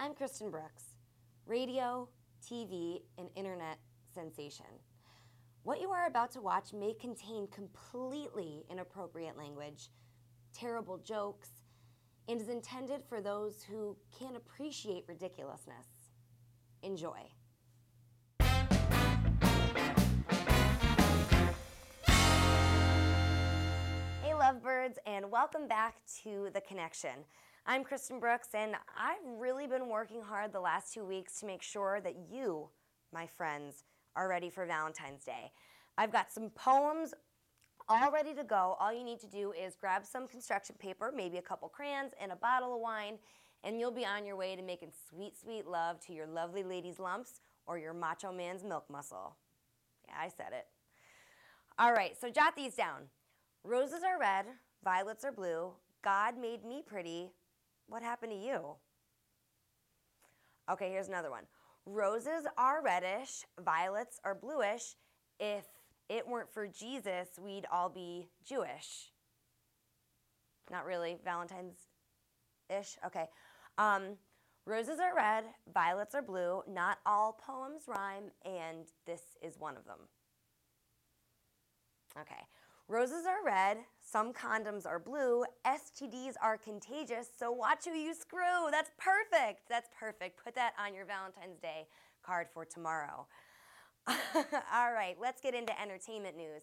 I'm Kristen Brooks, radio, TV, and internet sensation. What you are about to watch may contain completely inappropriate language, terrible jokes, and is intended for those who can't appreciate ridiculousness. Enjoy. Hey lovebirds, and welcome back to The Connection. I'm Kristen Brooks, and I've really been working hard the last 2 weeks to make sure that you, my friends, are ready for Valentine's Day. I've got some poems all ready to go. All you need to do is grab some construction paper, maybe a couple crayons, and a bottle of wine, and you'll be on your way to making sweet, sweet love to your lovely lady's lumps or your macho man's milk muscle. Yeah, I said it. All right, so jot these down. Roses are red, violets are blue. God made me pretty. What happened to you? Okay, here's another one. Roses are reddish, violets are bluish. If it weren't for Jesus, we'd all be Jewish. Not really, Valentine's-ish? Okay. Roses are red, violets are blue. Not all poems rhyme, and this is one of them. Okay. Roses are red, some condoms are blue, STDs are contagious, so watch who you screw. That's perfect. That's perfect. Put that on your Valentine's Day card for tomorrow. All right, let's get into entertainment news.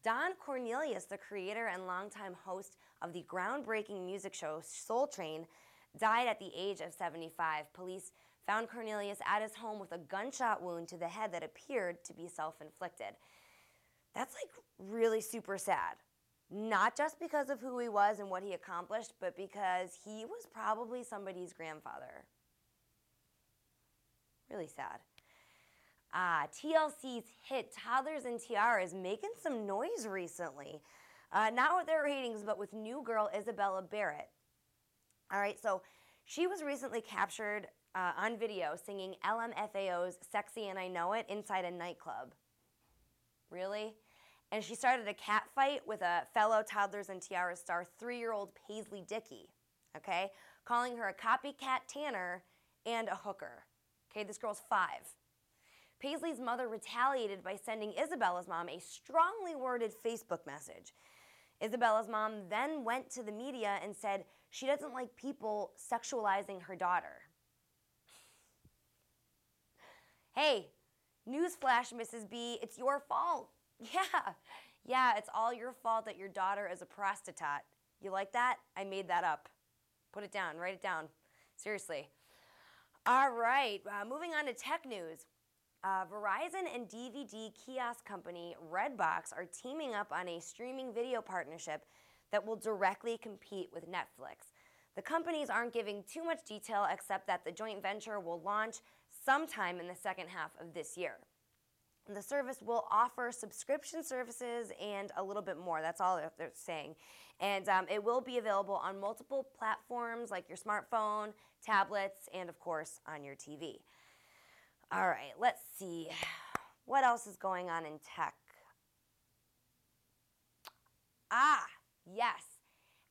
Don Cornelius, the creator and longtime host of the groundbreaking music show Soul Train, died at the age of 75. Police found Cornelius at his home with a gunshot wound to the head that appeared to be self-inflicted. That's like really super sad. Not just because of who he was and what he accomplished, but because he was probably somebody's grandfather. Really sad. TLC's hit Toddlers and Tiaras making some noise recently. Not with their ratings, but with new girl Isabella Barrett. All right, so she was recently captured on video singing LMFAO's Sexy and I Know It inside a nightclub. Really? And she started a cat fight with a fellow Toddlers and Tiaras star 3-year-old Paisley Dickey, okay? Calling her a copycat tanner and a hooker. Okay, this girl's 5. Paisley's mother retaliated by sending Isabella's mom a strongly worded Facebook message. Isabella's mom then went to the media and said she doesn't like people sexualizing her daughter. Hey, newsflash, Mrs. B, it's your fault. Yeah, it's all your fault that your daughter is a prostitute. You like that? I made that up. Put it down, write it down. Seriously. All right, moving on to tech news. Verizon and DVD kiosk company Redbox are teaming up on a streaming video partnership that will directly compete with Netflix. The companies aren't giving too much detail except that the joint venture will launch sometime in the second half of this year. The service will offer subscription services and a little bit more. That's all they're saying. And it will be available on multiple platforms like your smartphone, tablets, and of course on your TV. All right, let's see. What else is going on in tech? Yes.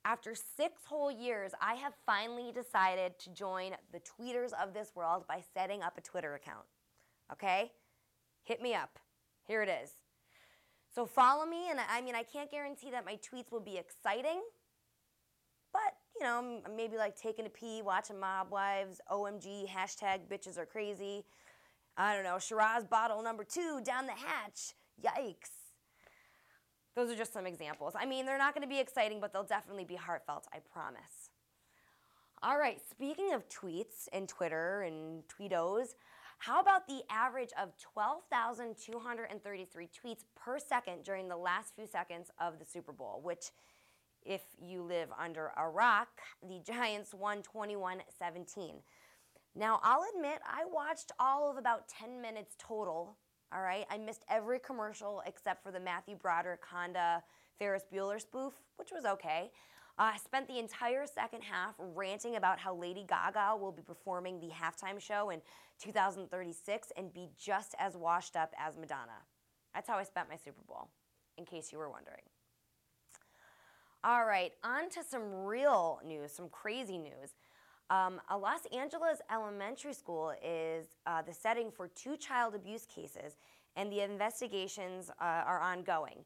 After 6 whole years, I have finally decided to join the tweeters of this world by setting up a Twitter account. Okay? Hit me up. Here it is. So follow me, and I can't guarantee that my tweets will be exciting, but, maybe like taking a pee, watching Mob Wives, OMG, hashtag bitches are crazy. I don't know, Shiraz bottle number 2 down the hatch. Yikes. Those are just some examples. They're not going to be exciting, but they'll definitely be heartfelt, I promise. All right, speaking of tweets and Twitter and tweetos, how about the average of 12,233 tweets per second during the last few seconds of the Super Bowl, which, if you live under a rock, the Giants won 21-17. Now, I'll admit I watched all of about 10 minutes total, all right? I missed every commercial except for the Matthew Broderick Honda Ferris Bueller spoof, which was okay. I spent the entire second half ranting about how Lady Gaga will be performing the halftime show in 2036 and be just as washed up as Madonna. That's how I spent my Super Bowl, in case you were wondering. All right, on to some real news, some crazy news. A Los Angeles elementary school is the setting for 2 child abuse cases, and the investigations are ongoing.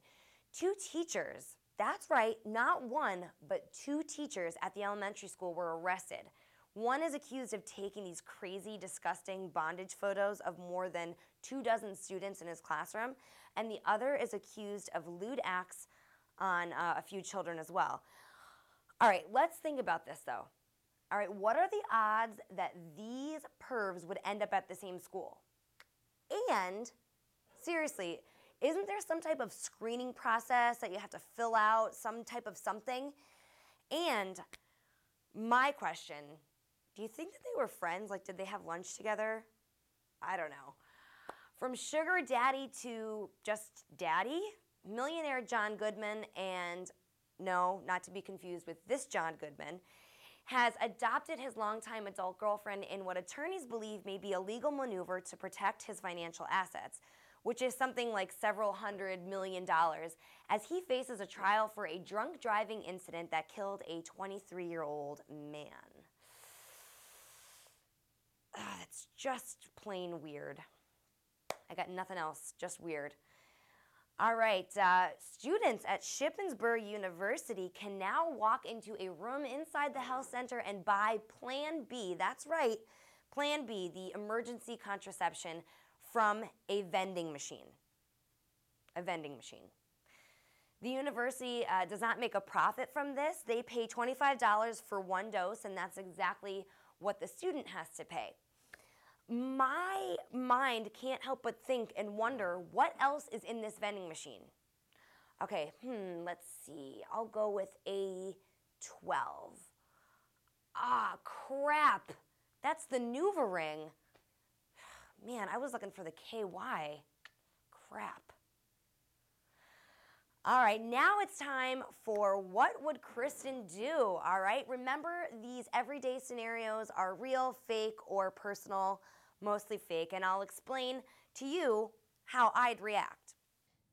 2 teachers, that's right, not 1, but 2 teachers at the elementary school were arrested. One is accused of taking these crazy, disgusting bondage photos of more than 24 students in his classroom, and the other is accused of lewd acts on a few children as well. All right, let's think about this though. All right, what are the odds that these pervs would end up at the same school? And seriously, isn't there some type of screening process that you have to fill out, some type of something? And my question, do you think that they were friends? Like, did they have lunch together? I don't know. From sugar daddy to just daddy, millionaire John Goodman, and no, not to be confused with this John Goodman, has adopted his longtime adult girlfriend in what attorneys believe may be a legal maneuver to protect his financial assets, which is something like several $100 million, as he faces a trial for a drunk driving incident that killed a 23-year-old man. That's just plain weird. I got nothing else, just weird. All right, students at Shippensburg University can now walk into a room inside the health center and buy Plan B. That's right, Plan B, the emergency contraception, from a vending machine. A vending machine. The university does not make a profit from this. They pay $25 for 1 dose, and that's exactly what the student has to pay. My mind can't help but think and wonder what else is in this vending machine. Okay, let's see. I'll go with a 12. Ah, crap. That's the NuvaRing. Man, I was looking for the KY. Crap. All right, now it's time for What Would Kristen Do? All right, remember these everyday scenarios are real, fake, or personal, mostly fake, and I'll explain to you how I'd react.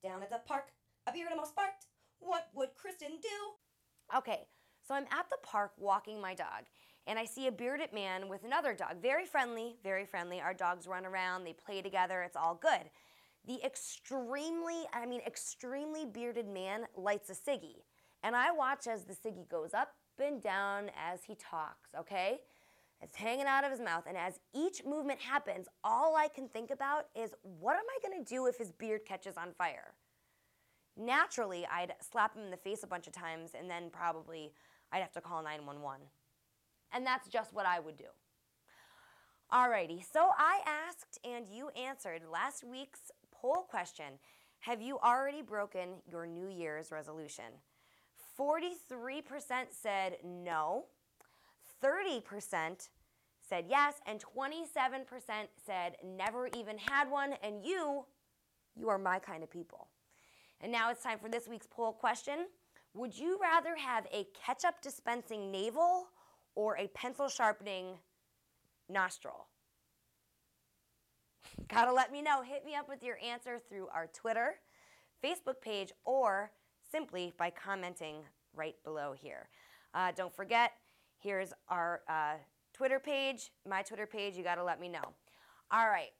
Down at the park, a beard almost sparked. What would Kristen do? Okay, so I'm at the park walking my dog, and I see a bearded man with another dog. Very friendly, very friendly. Our dogs run around, they play together, it's all good. The extremely bearded man lights a ciggy, and I watch as the ciggy goes up and down as he talks, okay? It's hanging out of his mouth, and as each movement happens, all I can think about is, what am I gonna do if his beard catches on fire? Naturally, I'd slap him in the face a bunch of times, and then probably I'd have to call 911. And that's just what I would do. Alrighty, so I asked and you answered last week's poll question. Have you already broken your New Year's resolution? 43% said no, 30% said yes, and 27% said never even had one, and you are my kind of people. And now it's time for this week's poll question. Would you rather have a ketchup dispensing navel or a pencil sharpening nostril? Gotta let me know. Hit me up with your answer through our Twitter, Facebook page, or simply by commenting right below here. Don't forget, here's our Twitter page, my Twitter page. You gotta let me know. All right,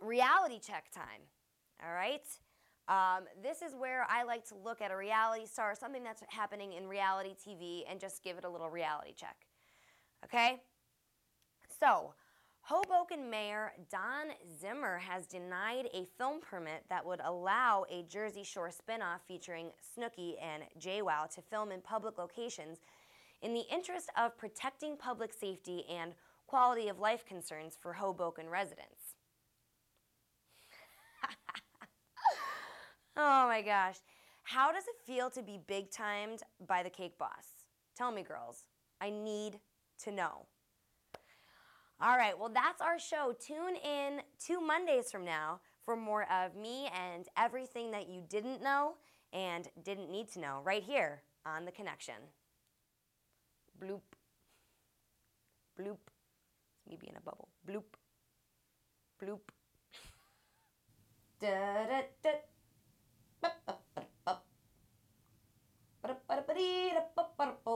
reality check time. All right. This is where I like to look at a reality star, something that's happening in reality TV, and just give it a little reality check. Okay? So, Hoboken Mayor Don Zimmer has denied a film permit that would allow a Jersey Shore spinoff featuring Snooki and JWoww to film in public locations in the interest of protecting public safety and quality of life concerns for Hoboken residents. Oh my gosh. How does it feel to be big-timed by the Cake Boss? Tell me, girls. I need to know. All right, well, that's our show. Tune in 2 Mondays from now for more of me and everything that you didn't know and didn't need to know right here on The Connection. Bloop. Bloop. It's me being a bubble. Bloop. Bloop. Da-da-da. Ba-ba-ba-ba. Ba-da-ba-da-ba-dee-da-ba-ba-da-bo.